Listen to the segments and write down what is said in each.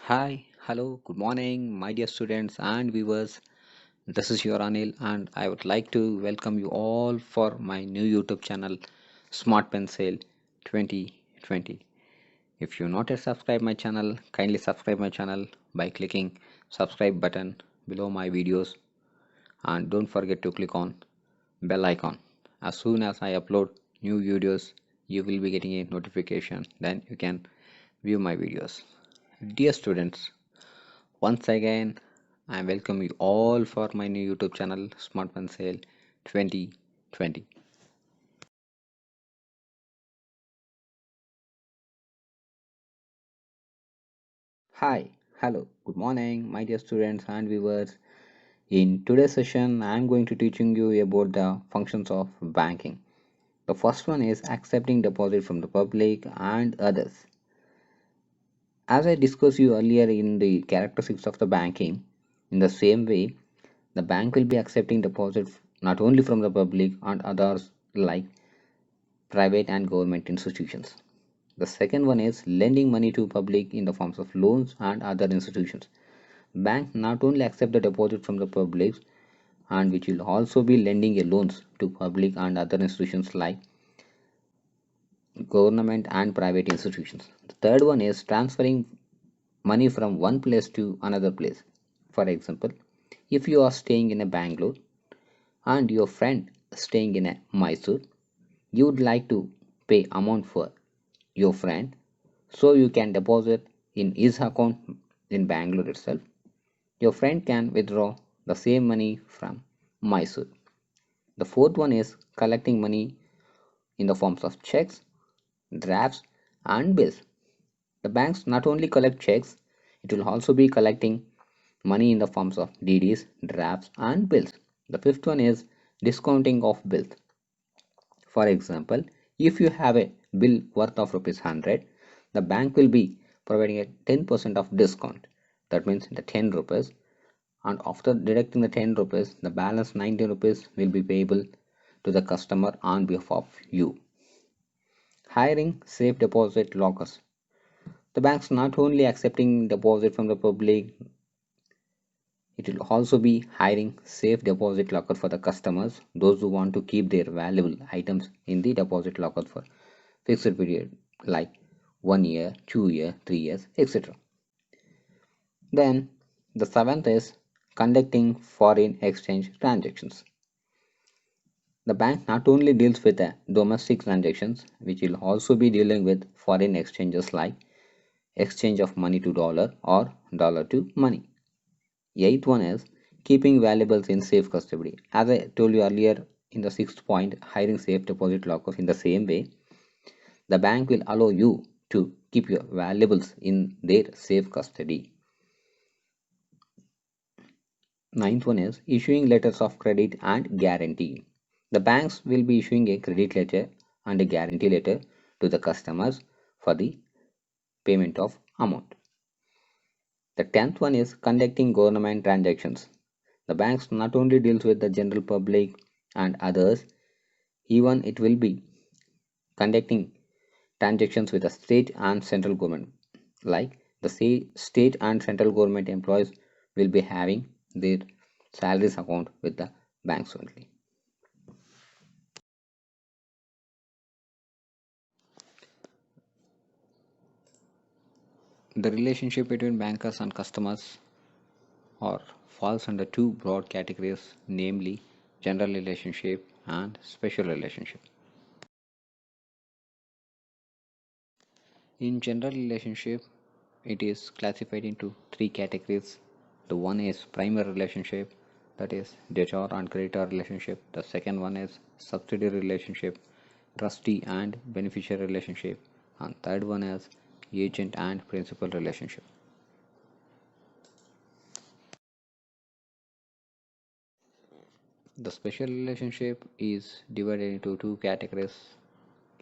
Hi, hello, good morning, my dear students and viewers. This is your Anil, and I would like to welcome you all for my new YouTube channel, Smart Pencil 2020. If you not yet subscribe my channel, kindly subscribe my channel by clicking subscribe button below my videos, and don't forget to click on bell icon. As soon as I upload new videos, you will be getting a notification. Then you can view my videos. Dear students, once again, I welcome you all for my new YouTube channel, Smart Pencil 2020. Hi, hello, good morning, my dear students and viewers. In today's session, I am going to teaching you about the functions of banking. The first one is accepting deposit from the public and others. As I discussed you earlier in the characteristics of the banking, in the same way, the bank will be accepting deposit not only from the public and others like private and government institutions. The second one is lending money to public in the forms of loans and other institutions. Bank not only accept the deposit from the public and which will also be lending a loans to public and other institutions like government and private institutions. The third one is transferring money from one place to another place. For example, if you are staying in a Bangalore and your friend staying in a Mysore, you would like to pay amount for your friend, so you can deposit in his account in Bangalore itself. Your friend can withdraw the same money from Mysore. The fourth one is collecting money in the forms of checks, drafts, and bills. The banks not only collect checks, it will also be collecting money in the forms of DDs, drafts, and bills. The fifth one is discounting of bills. For example, if you have a bill worth of rupees 100, the bank will be providing a 10% of discount. That means the 10 rupees, and after deducting the 10 rupees, the balance 90 rupees will be payable to the customer on behalf of you. Hiring safe deposit lockers. The banks not only accepting deposit from the public, it will also be hiring safe deposit locker for the customers, those who want to keep their valuable items in the deposit locker for fixed period like 1 year, 2 year, 3 years, etc. Then the seventh is conducting foreign exchange transactions. The bank not only deals with the domestic transactions, which will also be dealing with foreign exchanges like exchange of money to dollar or dollar to money. Eighth one is keeping valuables in safe custody. As I told you earlier in the sixth point, hiring safe deposit lockers in the same way, the bank will allow you to keep your valuables in their safe custody. Ninth one is issuing letters of credit and guarantee. The banks will be issuing a credit letter and a guarantee letter to the customers for the payment of amount. The tenth one is conducting government transactions. The banks not only deals with the general public and others, even it will be conducting transactions with the state and central government. Like the state and central government employees will be having their salaries account with the banks only. The relationship between bankers and customers or falls under two broad categories, namely general relationship and special relationship. In general relationship, it is classified into three categories. The one is primary relationship, that is debtor and creditor relationship. The second one is subsidiary relationship, trustee and beneficiary relationship. And third one is agent and principal relationship. The special relationship is divided into two categories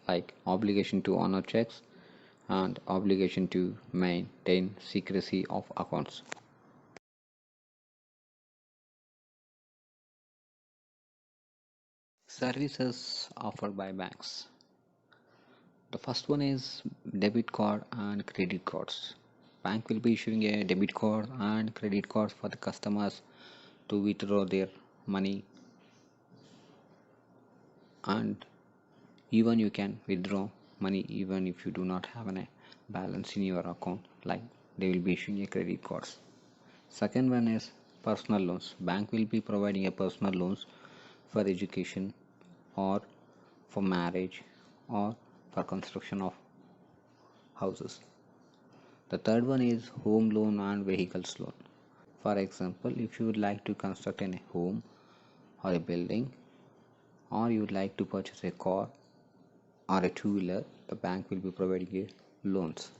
like obligation to honor checks and obligation to maintain secrecy of accounts. Services offered by banks. The first one is debit card and credit cards. Bank will be issuing a debit card and credit cards for the customers to withdraw their money, and even you can withdraw money even if you do not have a balance in your account, like they will be issuing a credit cards. Second one is personal loans. Bank will be providing a personal loans for education or for marriage or for construction of houses. The third one is home loan and vehicles loan. For example, if you would like to construct a home or a building, or you would like to purchase a car or a two-wheeler, the bank will be providing you loans.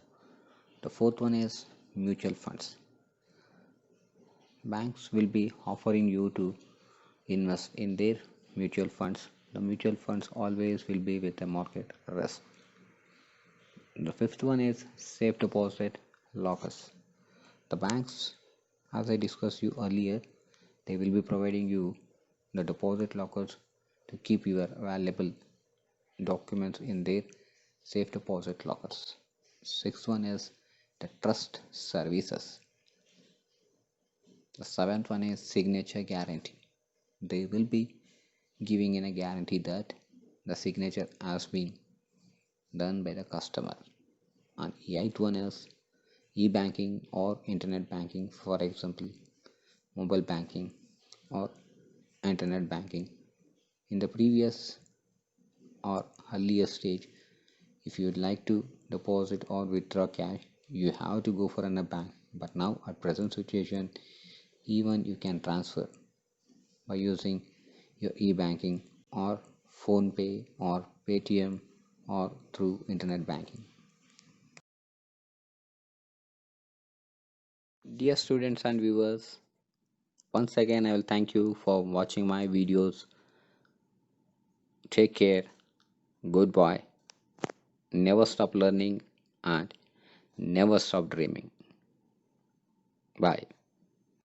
The fourth one is mutual funds. Banks will be offering you to invest in their mutual funds. The mutual funds always will be with a market risk. The fifth one is safe deposit lockers. The banks, as I discussed you earlier, they will be providing you the deposit lockers to keep your valuable documents in their safe deposit lockers. Sixth one is the trust services. The seventh one is signature guarantee. They will be giving in a guarantee that the signature has been done by the customer. And eighth one is e-banking or internet banking, for example, mobile banking or internet banking. In the previous or earlier stage, if you would like to deposit or withdraw cash, you have to go for a bank. But now at present situation, even you can transfer by using your e-banking or phone pay or paytm or through internet banking. Dear students and viewers, once again I will thank you for watching my videos. Take care, goodbye, never stop learning and never stop dreaming. Bye.